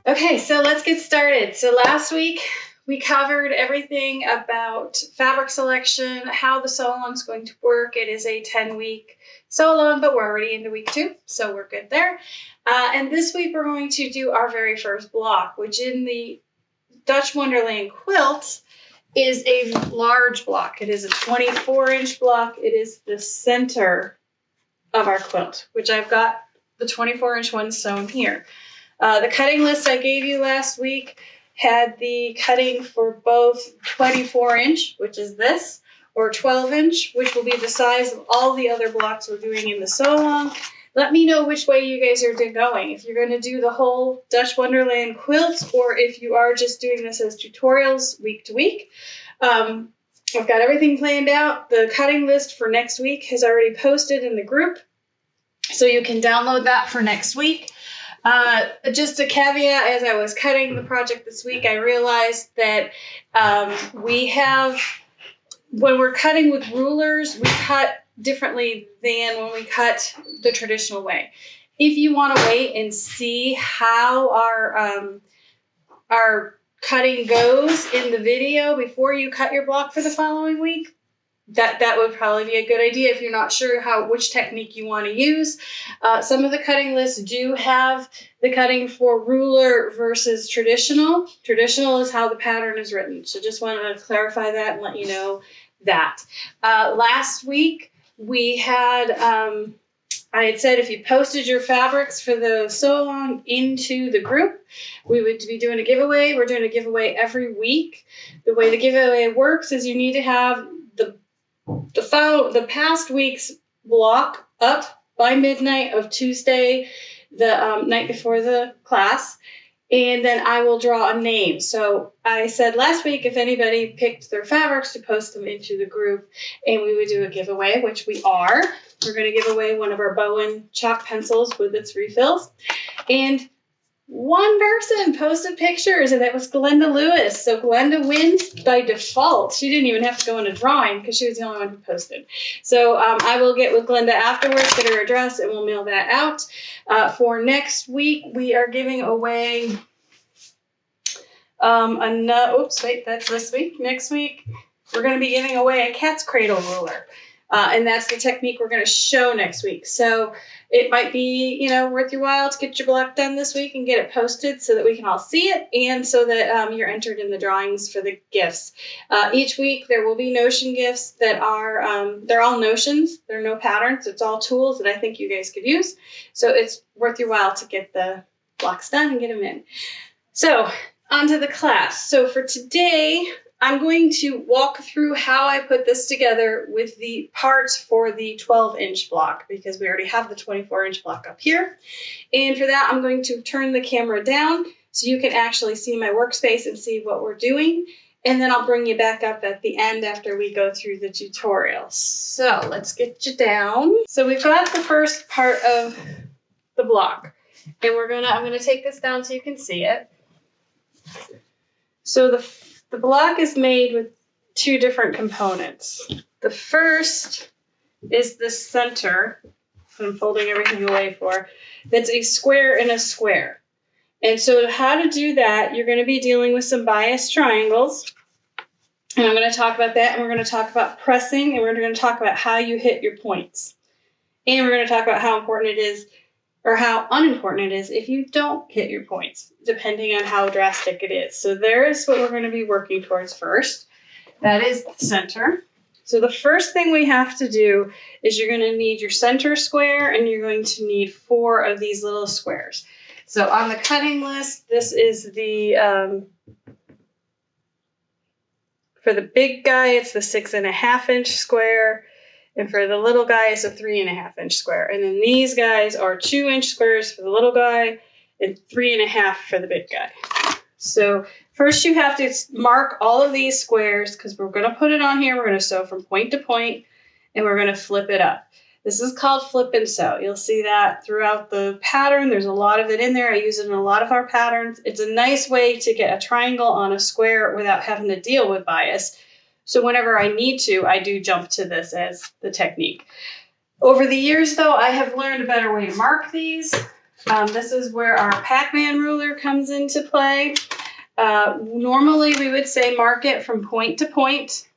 Okay, so let's get started. So last week we covered everything about fabric selection, how the sew along is going to work. It is a 10-week sew along, but we're already into week 2, so we're good there. And this week we're going to do our very first block, which in the Dutch Wonderland quilt is a large block. It is a 24-inch block. It is the center of our quilt, which I've got the 24-inch one sewn here. The cutting list I gave you last week had the cutting for both 24-inch, which is this, or 12-inch, which will be the size of all the other blocks we're doing in the sew along. Let me know which way you guys are going. If you're going to do the whole Dutch Wonderland quilt, or if you are just doing this as tutorials week to week. I've got everything planned out. The cutting list for next week has already posted in the group, so you can download that for next week. Just a caveat, as I was cutting the project this week, I realized that when we're cutting with rulers, we cut differently than when we cut the traditional way. If you want to wait and see how our cutting goes in the video before you cut your block for the following week, that would probably be a good idea if you're not sure which technique you want to use. Some of the cutting lists do have the cutting for ruler versus traditional. Traditional is how the pattern is written. So just wanted to clarify that and let you know that. Last week we had, I had said if you posted your fabrics for the sew along into the group, we would be doing a giveaway. We're doing a giveaway every week. The way the giveaway works is you need to have the past week's block up by midnight of Tuesday, the night before the class, and then I will draw a name. So I said last week if anybody picked their fabrics to post them into the group, and we would do a giveaway, which we are. We're going to give away one of our Bohin chalk pencils with its refills. And one person posted pictures, and that was Glenda Lewis. So Glenda wins by default. She didn't even have to go in a drawing because she was the only one who posted. So I will get with Glenda afterwards, get her address, and we'll mail that out. For next week, we are giving away oops, wait, that's this week. Next week, we're going to be giving away a cat's cradle ruler. And that's the technique we're going to show next week. So it might be, worth your while to get your block done this week and get it posted so that we can all see it, and so that you're entered in the drawings for the gifts. Each week there will be notion gifts that are, they're all notions. There are no patterns. It's all tools that I think you guys could use. So it's worth your while to get the blocks done and get them in. So on to the class. So for today, I'm going to walk through how I put this together with the parts for the 12-inch block, because we already have the 24-inch block up here. And for that, I'm going to turn the camera down so you can actually see my workspace and see what we're doing. And then I'll bring you back up at the end after we go through the tutorial. So let's get you down. So we've got the first part of the block. And I'm gonna take this down so you can see it. So the block is made with two different components. The first is the center, that I'm folding everything away for. That's a square and a square. And so how to do that, you're going to be dealing with some bias triangles. And I'm going to talk about that, and we're going to talk about pressing, and we're going to talk about how you hit your points. And we're going to talk about how important it is, or how unimportant it is if you don't hit your points, depending on how drastic it is. So there is what we're going to be working towards first. That is the center. So the first thing we have to do is you're going to need your center square, and you're going to need 4 of these little squares. So on the cutting list, this is the, for the big guy, it's the 6.5-inch square. And for the little guy, it's a 3.5-inch square. And then these guys are 2-inch squares for the little guy and 3.5 for the big guy. So first you have to mark all of these squares, because we're going to put it on here. We're going to sew from point to point, and we're going to flip it up. This is called flip and sew. You'll see that throughout the pattern. There's a lot of it in there. I use it in a lot of our patterns. It's a nice way to get a triangle on a square without having to deal with bias. So whenever I need to, I do jump to this as the technique. Over the years, though, I have learned a better way to mark these. This is where our Pac-Man ruler comes into play. Normally we would say mark it from point to point.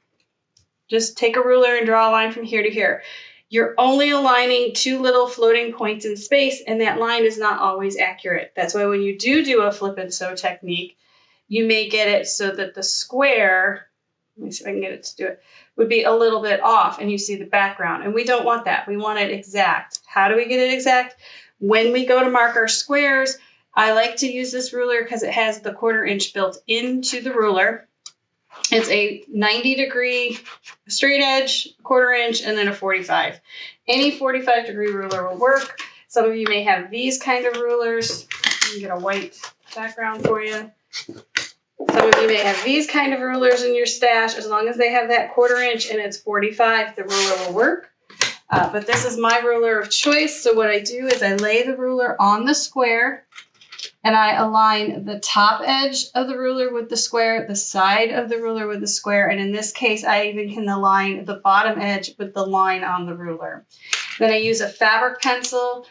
Just take a ruler and draw a line from here to here. You're only aligning 2 little floating points in space, and that line is not always accurate. That's why when you do a flip and sew technique, you may get it so that the square, let me see if I can get it to do it, would be a little bit off and you see the background. And we don't want that. We want it exact. How do we get it exact? When we go to mark our squares, I like to use this ruler because it has the 1/4 inch built into the ruler. It's a 90-degree straight edge, 1/4 inch, and then a 45. Any 45-degree ruler will work. Some of you may have these kind of rulers. Let me get a white background for you. Some of you may have these kind of rulers in your stash. As long as they have that 1/4 inch and it's 45, the ruler will work. But this is my ruler of choice. So what I do is I lay the ruler on the square and I align the top edge of the ruler with the square, the side of the ruler with the square, and in this case, I even can align the bottom edge with the line on the ruler. Then I use a fabric pencil.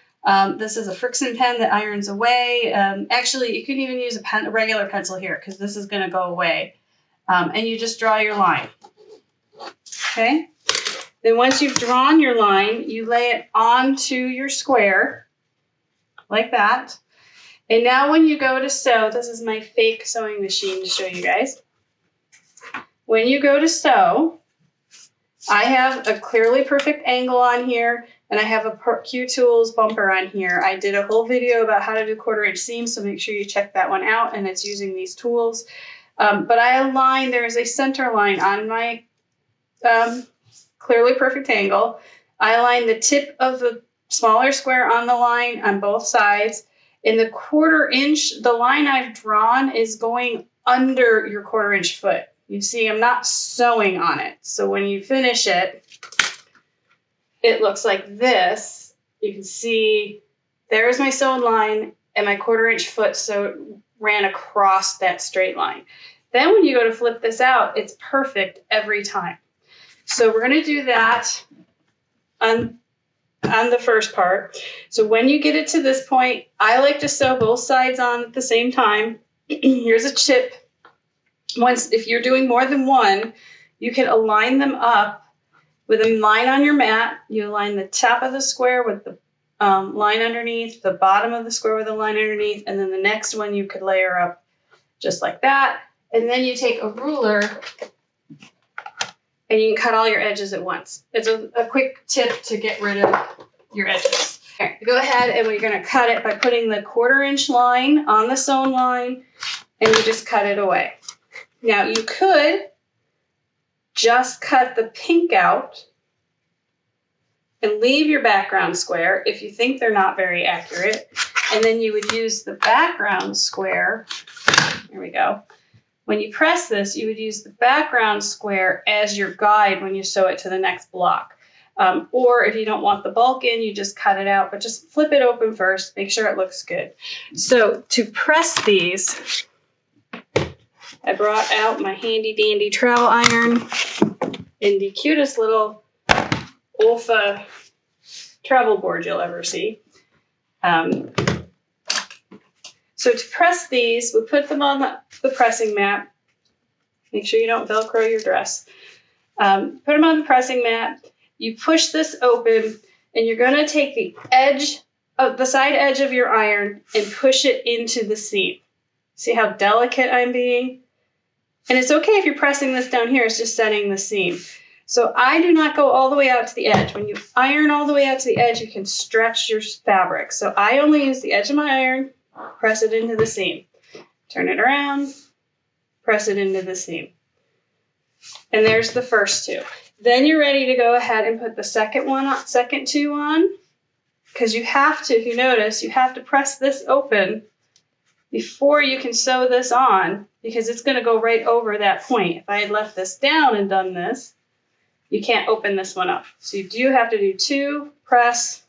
This is a Frixion pen that irons away. Actually, you can even use a regular pencil here because this is going to go away. And you just draw your line. Okay? Then once you've drawn your line, you lay it onto your square like that. And now when you go to sew, this is my fake sewing machine to show you guys. When you go to sew, I have a clearly perfect angle on here, and I have a QTools bumper on here. I did a whole video about how to do 1/4 inch seams, so make sure you check that one out, and it's using these tools. But I align, there is a center line on my clearly perfect angle. I align the tip of the smaller square on the line on both sides. In the 1/4 inch, the line I've drawn is going under your 1/4 inch foot. You see, I'm not sewing on it. So when you finish it, it looks like this. You can see there's my sewn line and my 1/4 inch foot ran across that straight line. Then when you go to flip this out, it's perfect every time. So we're going to do that on the first part. So when you get it to this point, I like to sew both sides on at the same time. Here's a tip. If you're doing more than one, you can align them up with a line on your mat. You align the top of the square with the line underneath, the bottom of the square with a line underneath, and then the next one you could layer up just like that. And then you take a ruler and you can cut all your edges at once. It's a quick tip to get rid of your edges. All right, go ahead and we're going to cut it by putting the 1/4 inch line on the sewn line, and you just cut it away. Now you could just cut the pink out and leave your background square if you think they're not very accurate, and then you would use the background square. Here we go. When you press this, you would use the background square as your guide when you sew it to the next block. Or if you don't want the bulk in, you just cut it out, but just flip it open first. Make sure it looks good. So to press these, I brought out my handy dandy trowel iron in the cutest little Olfa travel board you'll ever see. So to press these, we put them on the pressing mat. Make sure you don't Velcro your dress. Put them on the pressing mat. You push this open, and you're going to take the side edge of your iron and push it into the seam. See how delicate I'm being? And it's okay if you're pressing this down here, it's just setting the seam. So I do not go all the way out to the edge. When you iron all the way out to the edge, you can stretch your fabric. So I only use the edge of my iron, press it into the seam. Turn it around, press it into the seam. And there's the first two. Then you're ready to go ahead and put the second two on, because you have to, if you notice, you have to press this open before you can sew this on, because it's going to go right over that point. If I had left this down and done this, you can't open this one up. So you do have to do two, press,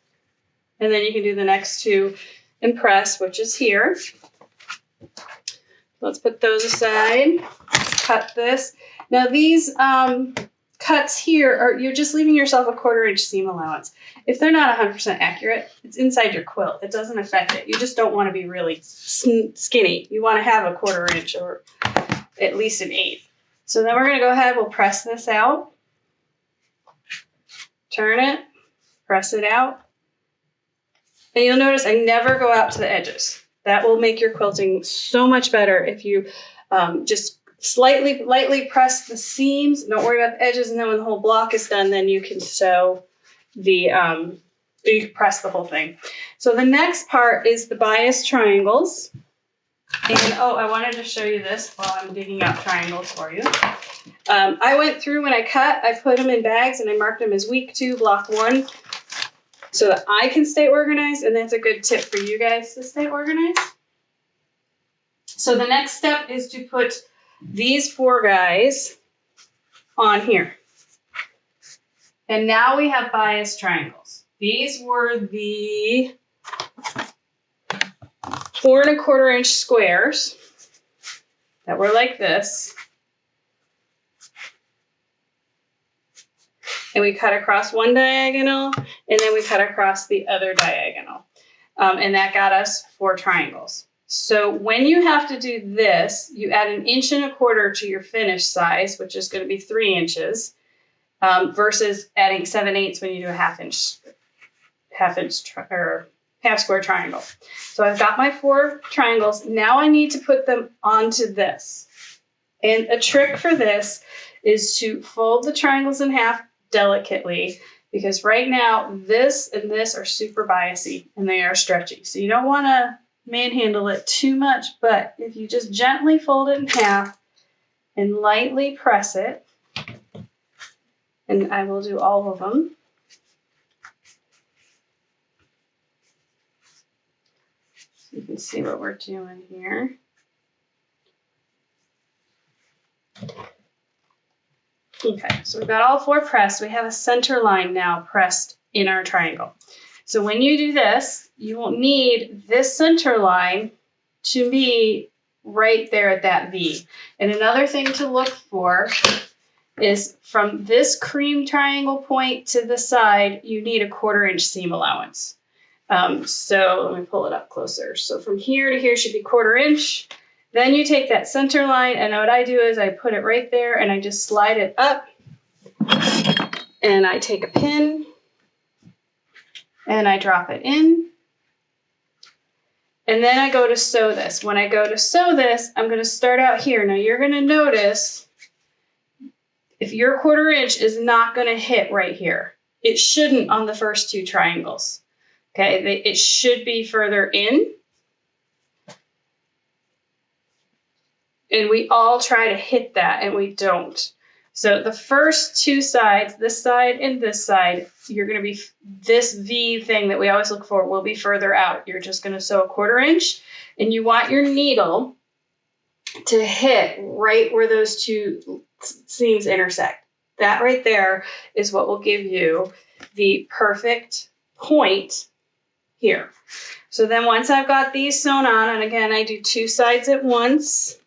and then you can do the next two and press, which is here. Let's put those aside. Cut this. Now these cuts here are, you're just leaving yourself a 1/4 inch seam allowance. If they're not 100% accurate, it's inside your quilt. It doesn't affect it. You just don't want to be really skinny. You want to have a 1/4 inch or at least an 1/8. So then we're going to go ahead, we'll press this out, turn it, press it out. And you'll notice I never go out to the edges. That will make your quilting so much better if you just lightly press the seams. Don't worry about the edges, and then when the whole block is done, then you can sew the, you can press the whole thing. So the next part is the bias triangles. And oh, I wanted to show you this while I'm digging out triangles for you. I went through when I cut, I put them in bags and I marked them as week 2, block 1, so that I can stay organized, and that's a good tip for you guys to stay organized. So the next step is to put these 4 guys on here. And now we have bias triangles. These were the 4 1/4 inch squares that were like this. And we cut across one diagonal, and then we cut across the other diagonal. And that got us 4 triangles. So when you have to do this, you add 1 1/4 inches to your finished size, which is going to be 3 inches, versus adding 7/8 when you do a half square triangle. So I've got my 4 triangles. Now I need to put them onto this. And a trick for this is to fold the triangles in half delicately, because right now this and this are super biasy and they are stretchy. So you don't want to manhandle it too much, but if you just gently fold it in half and lightly press it, and I will do all of them. So you can see what we're doing here. Okay, so we've got all 4 pressed. We have a center line now pressed in our triangle. So when you do this, you will need this center line to be right there at that V. And another thing to look for is from this cream triangle point to the side, you need a 1/4 inch seam allowance. So let me pull it up closer. So from here to here should be 1/4 inch. Then you take that center line, and what I do is I put it right there and I just slide it up, and I take a pin and I drop it in, and then I go to sew this. When I go to sew this, I'm going to start out here. Now you're going to notice if your 1/4 inch is not going to hit right here. It shouldn't on the first 2 triangles. Okay, it should be further in. And we all try to hit that, and we don't. So the first 2 sides, this side and this side, you're going to be, this V thing that we always look for will be further out. You're just going to sew a 1/4 inch, and you want your needle to hit right where those 2 seams intersect. That right there is what will give you the perfect point here. So then once I've got these sewn on, and again, I do 2 sides at once.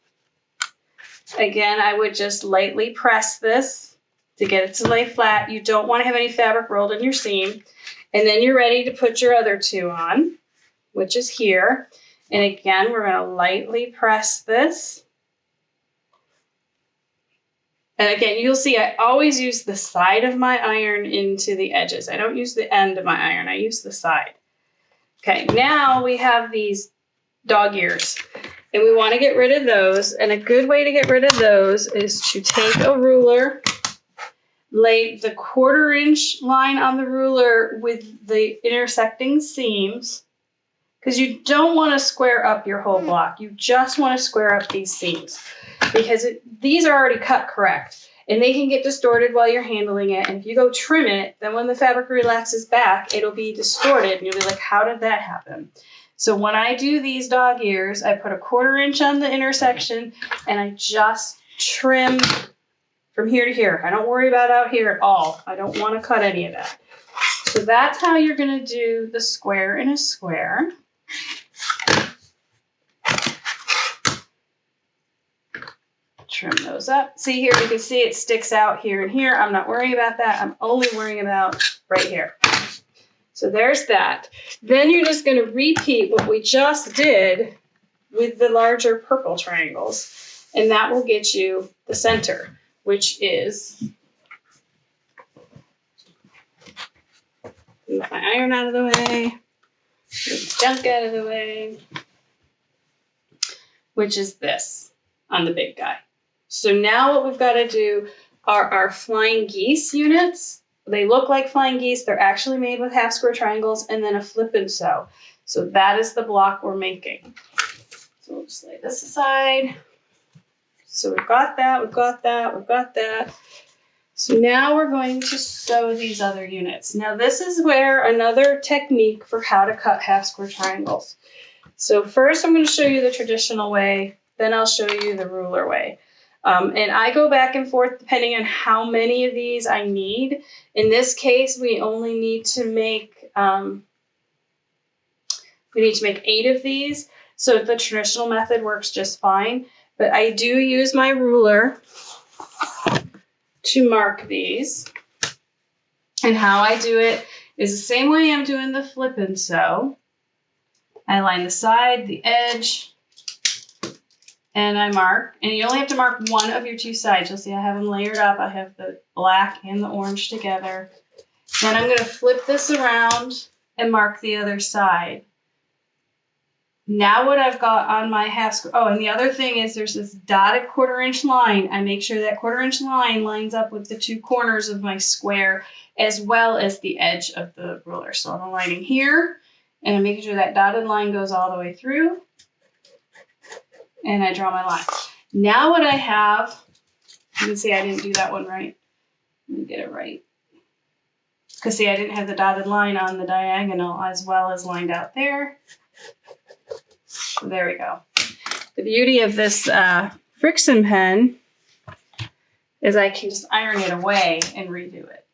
Again, I would just lightly press this to get it to lay flat. You don't want to have any fabric rolled in your seam. And then you're ready to put your other 2 on, which is here. And again, we're going to lightly press this. And again, you'll see I always use the side of my iron into the edges. I don't use the end of my iron. I use the side. Okay, now we have these dog ears. And we want to get rid of those. And a good way to get rid of those is to take a ruler, lay the 1/4 inch line on the ruler with the intersecting seams, because you don't want to square up your whole block. You just want to square up these seams, because these are already cut correct. And they can get distorted while you're handling it. And if you go trim it, then when the fabric relaxes back, it'll be distorted. And you'll be like, how did that happen? So when I do these dog ears, I put a 1/4 inch on the intersection, and I just trim from here to here. I don't worry about out here at all. I don't want to cut any of that. So that's how you're going to do the square in a square. trim those up. See here, you can see it sticks out here and here. I'm not worrying about that. I'm only worrying about right here. So there's that. Then you're just going to repeat what we just did with the larger purple triangles, and that will get you the center, which is, move my iron out of the way, move the junk out of the way, which is this on the big guy. So now what we've got to do are our flying geese units. They look like flying geese. They're actually made with half square triangles and then a flip and sew. So that is the block we're making. So we'll just lay this aside. So we've got that, we've got that, we've got that. So now we're going to sew these other units. Now this is where another technique for how to cut half square triangles. So first I'm going to show you the traditional way, then I'll show you the ruler way. And I go back and forth depending on how many of these I need. In this case, we only need to make 8 of these. So the traditional method works just fine. But I do use my ruler to mark these. And how I do it is the same way I'm doing the flip and sew. I line the side, the edge, and I mark, and you only have to mark one of your 2 sides. You'll see I have them layered up. I have the black and the orange together. Then I'm going to flip this around and mark the other side. Now what I've got on my half square, oh, and the other thing is there's this dotted 1/4 inch line. I make sure that 1/4 inch line lines up with the 2 corners of my square as well as the edge of the ruler. So I'm aligning here, and I'm making sure that dotted line goes all the way through. And I draw my line. Now what I have, you can see I didn't do that one right. Let me get it right. Because see, I didn't have the dotted line on the diagonal as well as lined out there. So there we go. The beauty of this Frixion pen is I can just iron it away and redo it.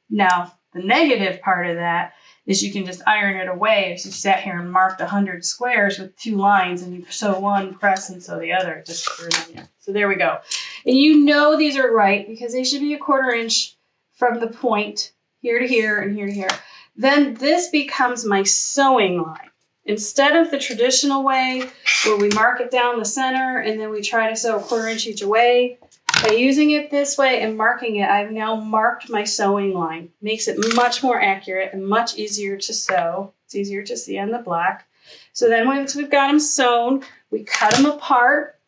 Now, the negative part of that is you can just iron it away if you sat here and marked 100 squares with 2 lines and you sew one, press, and sew the other. It just screws on you. So there we go. And you know these are right because they should be 1/4 inch from the point here to here and here to here. Then this becomes my sewing line. Instead of the traditional way where we mark it down the center and then we try to sew 1/4 inch each way, by using it this way and marking it, I've now marked my sewing line. Makes it much more accurate and much easier to sew. It's easier to see on the black. So then once we've got them sewn, we cut them apart,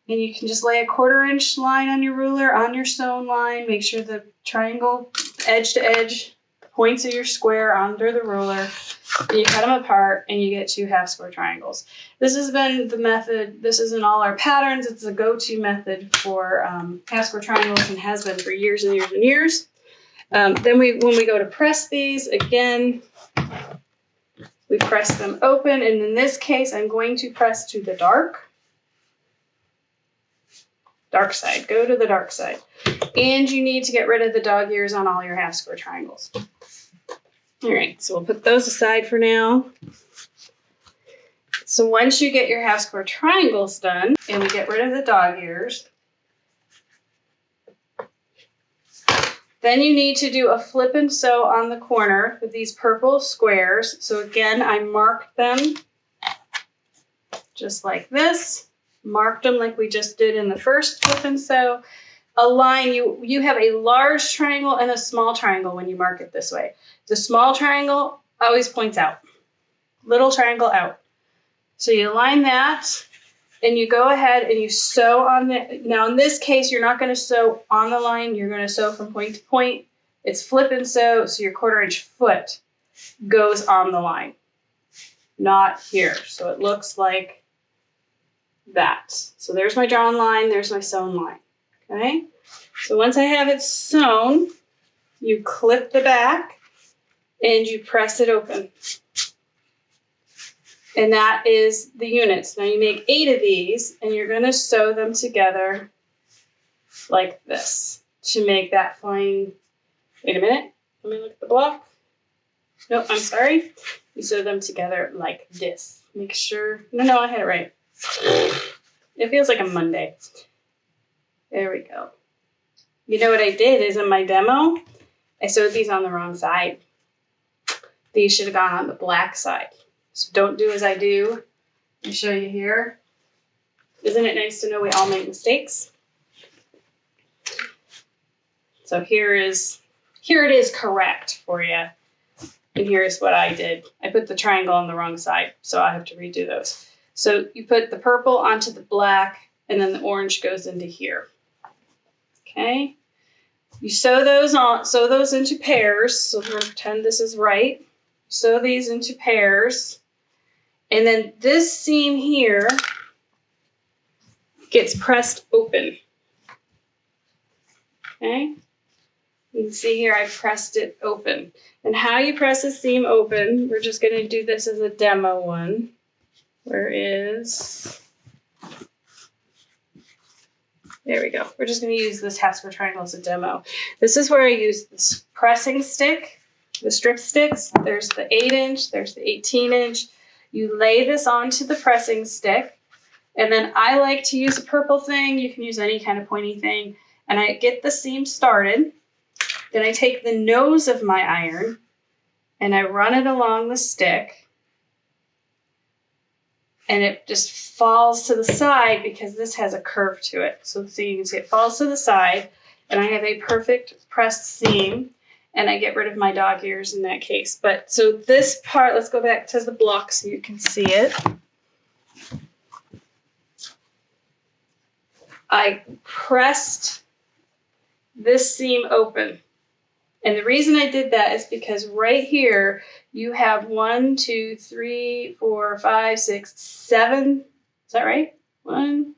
and you can just lay a 1/4 inch line on your ruler, on your sewn line. Make sure the triangle edge to edge points of your square under the ruler. And you cut them apart and you get 2 half square triangles. This has been the method, this is in all our patterns. It's a go-to method for half square triangles and has been for years and years and years. Then when we go to press these, again, we press them open. And in this case, I'm going to press to the dark side. Go to the dark side. And you need to get rid of the dog ears on all your half square triangles. All right, so we'll put those aside for now. So once you get your half square triangles done and we get rid of the dog ears, then you need to do a flip and sew on the corner with these purple squares. So again, I marked them just like this. Marked them like we just did in the first flip and sew. A line, you have a large triangle and a small triangle when you mark it this way. The small triangle always points out. Little triangle out. So you line that and you go ahead and you sew on the, now in this case, you're not going to sew on the line. You're going to sew from point to point. It's flip and sew, so your 1/4 inch foot goes on the line, not here. So it looks like that. So there's my drawn line. There's my sewn line. Okay. So once I have it sewn, you clip the back and you press it open. And that is the units. Now you make 8 of these and you're going to sew them together like this to make that flying. Wait a minute. Let me look at the block. No, I'm sorry. You sew them together like this. Make sure. No, I had it right. It feels like a Monday. There we go. You know what I did is in my demo, I sewed these on the wrong side. These should have gone on the black side. So don't do as I do. Let me show you here. Isn't it nice to know we all make mistakes? So here it is correct for you. And here's what I did. I put the triangle on the wrong side, so I have to redo those. So you put the purple onto the black, and then the orange goes into here. Okay. You sew those into pairs. So we're going to pretend this is right. Sew these into pairs. And then this seam here gets pressed open. Okay. You can see here I pressed it open. And how you press a seam open, we're just going to do this as a demo one. Where is... There we go. We're just going to use this half square triangle as a demo. This is where I use this pressing stick, the strip sticks. There's the 8-inch, there's the 18-inch. You lay this onto the pressing stick, and then I like to use a purple thing. You can use any kind of pointy thing. And I get the seam started. Then I take the nose of my iron, and I run it along the stick. And it just falls to the side because this has a curve to it. So you can see it falls to the side, and I have a perfect pressed seam, and I get rid of my dog ears in that case. But so this part, let's go back to the block so you can see it. I pressed this seam open. And the reason I did that is because right here, you have 1, 2, 3, 4, 5, 6, 7. Is that right? 1,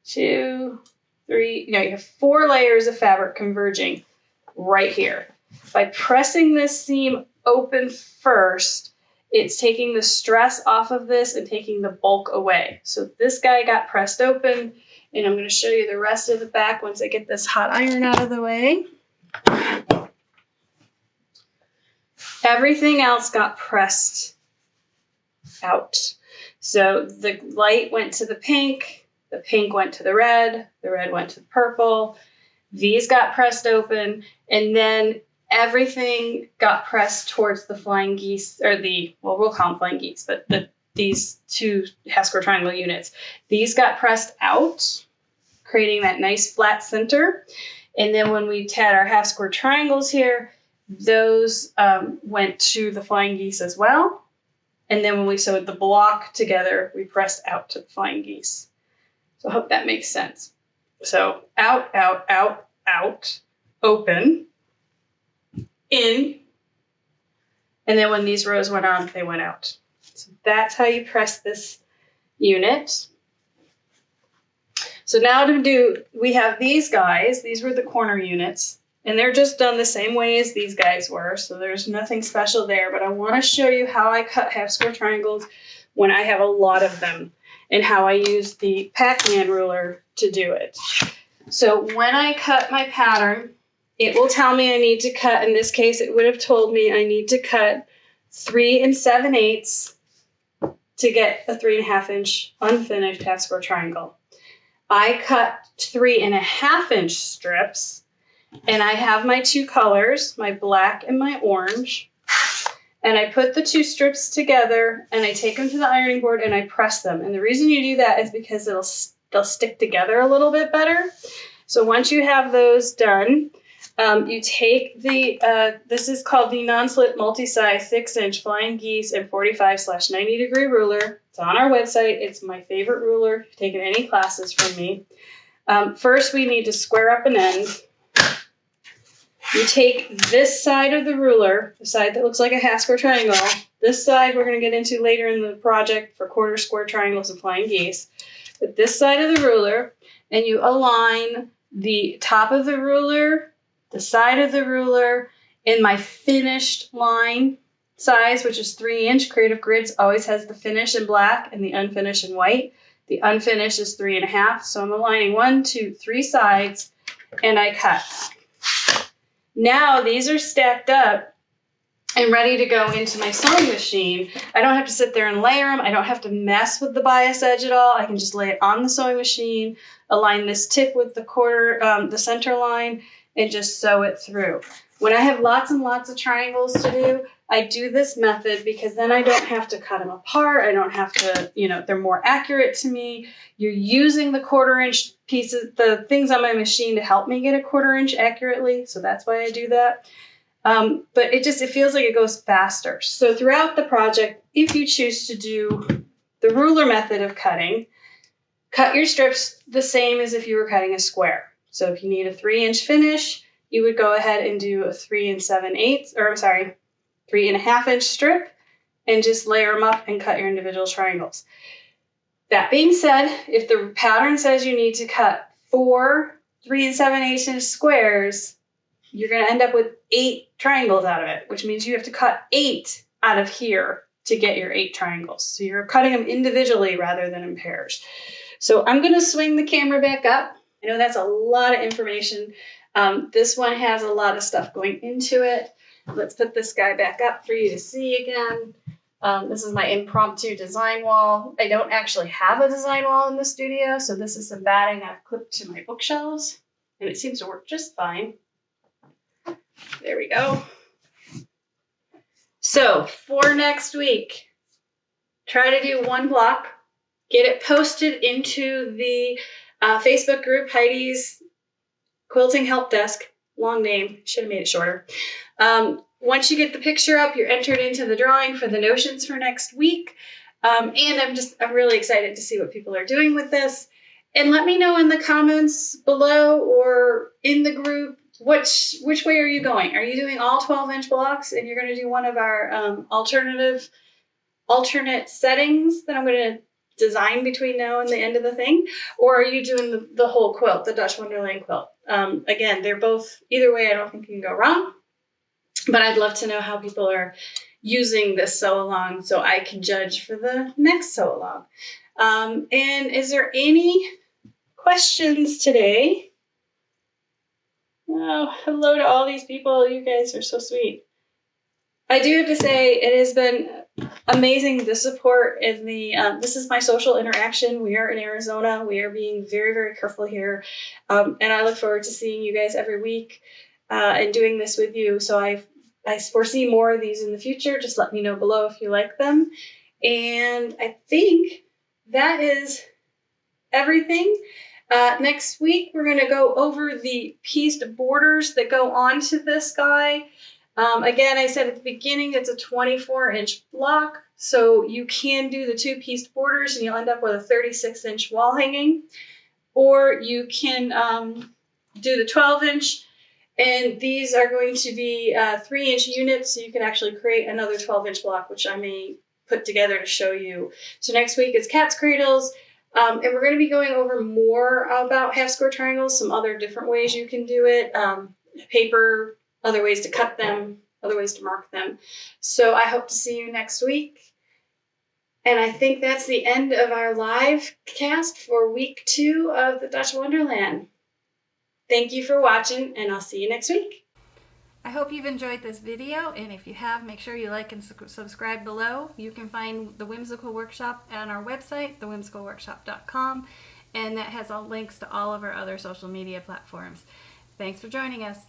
2, 3. No, you have 4 layers of fabric converging right here. By pressing this seam open first, it's taking the stress off of this and taking the bulk away. So this guy got pressed open, and I'm going to show you the rest of the back once I get this hot iron out of the way. Everything else got pressed out. So the light went to the pink went to the red went to the purple. These got pressed open, and then everything got pressed towards the flying geese, or we'll call them flying geese, but these 2 half square triangle units. These got pressed out, creating that nice flat center. And then when we had our half square triangles here, those went to the flying geese as well. And then when we sewed the block together, we pressed out to the flying geese. So I hope that makes sense. So out, out, out, out, open, in, and then when these rows went on, they went out. So that's how you press this unit. So now we have these guys. These were the corner units. And they're just done the same way as these guys were, so there's nothing special there. But I want to show you how I cut half square triangles when I have a lot of them, and how I use the Pac-Man ruler to do it. So when I cut my pattern, it will tell me I need to cut, in this case it would have told me I need to cut 3 7/8 to get a 3.5-inch unfinished half square triangle. I cut 3.5-inch strips. And I have my 2 colors, my black and my orange. And I put the 2 strips together, and I take them to the ironing board, and I press them. And the reason you do that is because they'll stick together a little bit better. So once you have those done, you take this is called the non-slip multi-size 6-inch flying geese and 45/90 degree ruler. It's on our website. It's my favorite ruler. If you've taken any classes from me. First, we need to square up an end. You take this side of the ruler, the side that looks like a half square triangle. This side we're going to get into later in the project for quarter square triangles and flying geese. But this side of the ruler, and you align the top of the ruler, the side of the ruler, in my finished line size, which is 3-inch. Creative Grids always has the finish in black and the unfinished in white. The unfinished is 3.5. So I'm aligning 1, 2, 3 sides, and I cut. Now these are stacked up, and ready to go into my sewing machine. I don't have to sit there and layer them. I don't have to mess with the bias edge at all. I can just lay it on the sewing machine, align this tip with the center line, and just sew it through. When I have lots and lots of triangles to do, I do this method because then I don't have to cut them apart. I don't have to, they're more accurate to me. You're using the 1/4 inch pieces, the things on my machine to help me get a 1/4 inch accurately. So that's why I do that. But it feels like it goes faster. So throughout the project, if you choose to do the ruler method of cutting, cut your strips the same as if you were cutting a square. So if you need a 3-inch finish, you would go ahead and do a 3 3.5 inch strip and just layer them up and cut your individual triangles. That being said, if the pattern says you need to cut 4 3 7/8 inch squares, you're going to end up with 8 triangles out of it, which means you have to cut 8 out of here to get your 8 triangles. So you're cutting them individually rather than in pairs. So I'm going to swing the camera back up. I know that's a lot of information. This one has a lot of stuff going into it. Let's put this guy back up for you to see again. This is my impromptu design wall. I don't actually have a design wall in the studio, so this is some batting I've clipped to my bookshelves, and it seems to work just fine. There we go. So for next week, try to do 1 block, get it posted into the Facebook group, Heidi's Quilting Help Desk. Long name, should have made it shorter. Once you get the picture up, you're entered into the drawing for the notions for next week. And I'm really excited to see what people are doing with this. And let me know in the comments below or in the group, which way are you going? Are you doing all 12-inch blocks and you're going to do one of our alternate settings that I'm going to design between now and the end of the thing? Or are you doing the whole quilt, the Dutch Wonderland quilt? Again, they're both, either way, I don't think you can go wrong. But I'd love to know how people are using this sew along so I can judge for the next sew along. And is there any questions today? Oh, hello to all these people. You guys are so sweet. I do have to say it has been amazing, the support in the, this is my social interaction. We are in Arizona. We are being very, very careful here. And I look forward to seeing you guys every week and doing this with you. So I foresee more of these in the future. Just let me know below if you like them. And I think that is everything. Next week, we're going to go over the Piste Borders that go onto this guy. Again, I said at the beginning, it's a 24-inch block, so you can do the 2 Piste Borders and you'll end up with a 36-inch wall hanging, or you can do the 12-inch, and these are going to be 3-inch units, so you can actually create another 12-inch block, which I may put together to show you. So next week is Cat's Cradles, and we're going to be going over more about half-square triangles, some other different ways you can do it, paper, other ways to cut them, other ways to mark them. So I hope to see you next week. And I think that's the end of our live cast for week 2 of the Dutch Wonderland. Thank you for watching, and I'll see you next week. I hope you've enjoyed this video, and if you have, make sure you like and subscribe below. You can find the Whimsical Workshop on our website, thewhimsicalworkshop.com, and that has all links to all of our other social media platforms. Thanks for joining us.